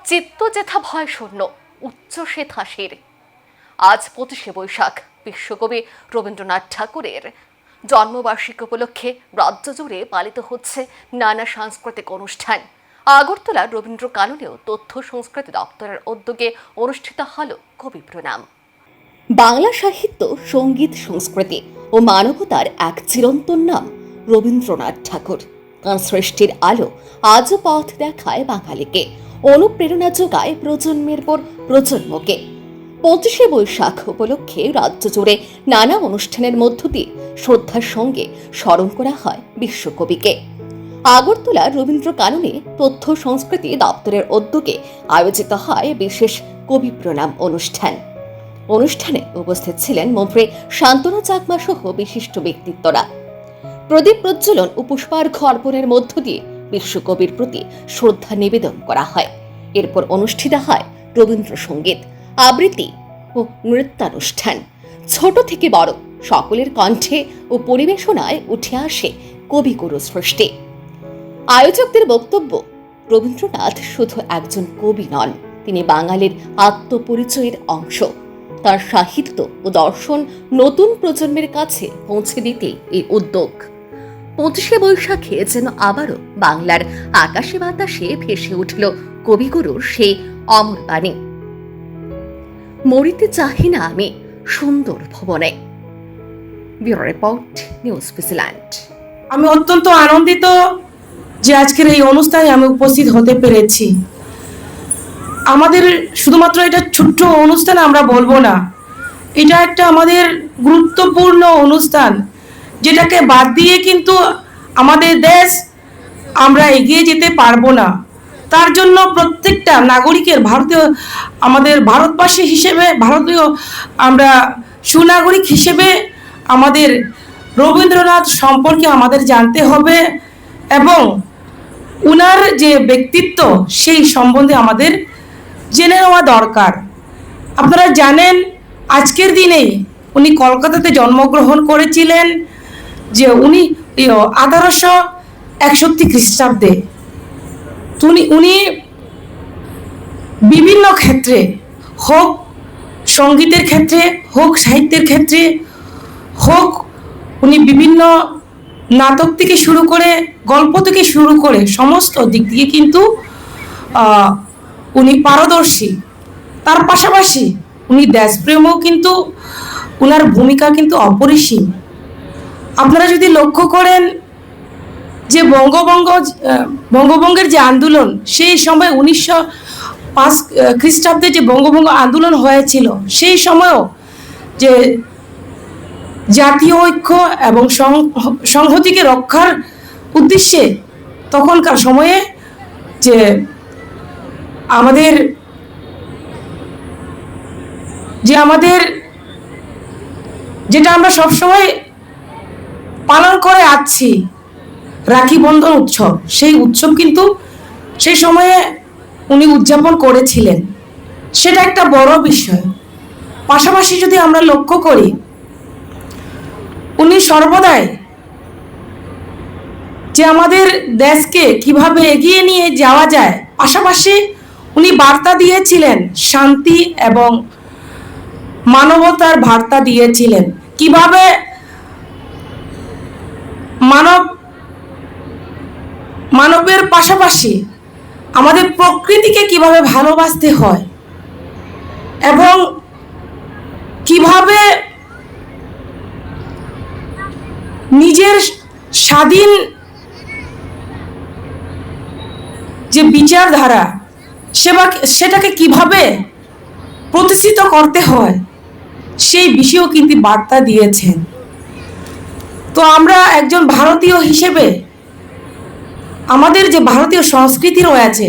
চিত্ত যেথা ভয় শূন্য উচ্চ সেথা শির। আজ 25শে বৈশাখ বিশ্বকবি রবীন্দ্রনাথ ঠাকুরের জন্মবার্ষিকী উপলক্ষে রাজ্য জুড়ে পালিত হচ্ছে নানা সাংস্কৃতিক অনুষ্ঠান। আগরতলা রবীন্দ্র কাননেও তথ্য সংস্কৃতি দপ্তরের উদ্যোগে অনুষ্ঠিত হল কবি প্রণাম। বাংলা সাহিত্য, সঙ্গীত, সংস্কৃতি ও মানবতার এক চিরন্তন নাম রবীন্দ্রনাথ ঠাকুর। তাঁর সৃষ্টির আলো আজও পথ দেখায় বাঙালিকে, অনুপ্রেরণা যোগায় প্রজন্মের পর প্রজন্মকে। 25শে বৈশাখ উপলক্ষে রাজ্য জুড়ে নানা অনুষ্ঠানের মধ্য দিয়ে শ্রদ্ধার সঙ্গে স্মরণ করা হয় বিশ্বকবিকে। আগরতলা রবীন্দ্র কাননে তথ্য সংস্কৃতি দপ্তরের উদ্যোগে আয়োজিত হয় বিশেষ কবি প্রণাম অনুষ্ঠান। অনুষ্ঠানে উপস্থিত ছিলেন মন্ত্রী শান্তনু চাকমা সহ বিশিষ্ট ব্যক্তিত্বরা। প্রদীপ প্রজ্বলন ও পুষ্পার্ঘ্য অর্পণের মধ্য দিয়ে বিশ্বকবির প্রতি শ্রদ্ধা নিবেদন করা হয়। এরপর অনুষ্ঠিত হয় রবীন্দ্রসঙ্গীত, আবৃত্তি ও নৃত্যানুষ্ঠান। ছোট থেকে বড় সকলের কণ্ঠে ও পরিবেশনায় উঠে আসে কবিগুরু সৃষ্টি। আয়োজকদের বক্তব্য, রবীন্দ্রনাথ শুধু একজন কবি নন, তিনি বাঙালির আত্মপরিচয়ের অংশ। তার সাহিত্য ও দর্শন নতুন প্রজন্মের কাছে পৌঁছে দিতে এই উদ্যোগ। 25শে বৈশাখে যেন আবারও বাংলার আকাশে বাতাসে ভেসে উঠল কবিগুরুর সেই অমর বাণী, মরিতে চাহি না আমি সুন্দর ভুবনে। Bureau report, news vigilante. আমি অত্যন্ত আনন্দিত যে আজকের এই অনুষ্ঠানে আমি উপস্থিত হতে পেরেছি। আমাদের শুধুমাত্র এটা ছোট্ট অনুষ্ঠান আমরা বলবো না, এটা একটা আমাদের গুরুত্বপূর্ণ অনুষ্ঠান, যেটাকে বাদ দিয়ে কিন্তু আমাদের দেশ আমরা এগিয়ে যেতে পারবো না। তার জন্য প্রত্যেকটা নাগরিকের, আমাদের ভারতবাসী হিসেবে, ভারতীয় আমরা সুনাগরিক হিসেবে আমাদের রবীন্দ্রনাথ সম্পর্কে আমাদের জানতে হবে এবং উনার যে ব্যক্তিত্ব সেই সম্বন্ধে আমাদের জেনে নেওয়া দরকার। আপনারা জানেন আজকের দিনেই উনি কলকাতাতে জন্মগ্রহণ করেছিলেন, যে উনি 1861 খ্রিস্টাব্দে। উনি বিভিন্ন ক্ষেত্রে, হোক সঙ্গীতের ক্ষেত্রে, হোক সাহিত্যের ক্ষেত্রে, হোক উনি বিভিন্ন নাটক থেকে শুরু করে, গল্প থেকে শুরু করে সমস্ত দিক দিয়ে কিন্তু উনি পারদর্শী। তার পাশাপাশি উনি দেশপ্রেমও কিন্তু, উনার ভূমিকা কিন্তু অপরিসীম। আপনারা যদি লক্ষ্য করেন যে বঙ্গভঙ্গের যে আন্দোলন, সেই সময় 1905 খ্রিস্টাব্দে যে বঙ্গভঙ্গ আন্দোলন হয়েছিল, সেই সময়ও যে জাতীয় ঐক্য এবং সংহতিকে রক্ষার উদ্দেশ্যে তখনকার সময়ে যে আমাদের যেটা আমরা সবসময় পালন করে আসছি, রাখি বন্ধন উৎসব, সেই উৎসব কিন্তু সেই সময়ে উনি উদযাপন করেছিলেন। সেটা একটা বড় বিষয়। পাশাপাশি যদি আমরা লক্ষ্য করি, উনি সর্বদাই যে আমাদের দেশকে কিভাবে এগিয়ে নিয়ে যাওয়া যায়, পাশাপাশি উনি বার্তা দিয়েছিলেন শান্তি এবং মানবতার বার্তা দিয়েছিলেন। কিভাবে মানবের পাশাপাশি আমাদের প্রকৃতিকে কিভাবে ভালোবাসতে হয় এবং কিভাবে নিজের স্বাধীন যে বিচারধারা, সেটাকে কিভাবে প্রতিষ্ঠিত করতে হয়, সেই বিষয়েও কিন্তু বার্তা দিয়েছেন। তো আমরা একজন ভারতীয় হিসেবে আমাদের যে ভারতীয় সংস্কৃতি রয়েছে,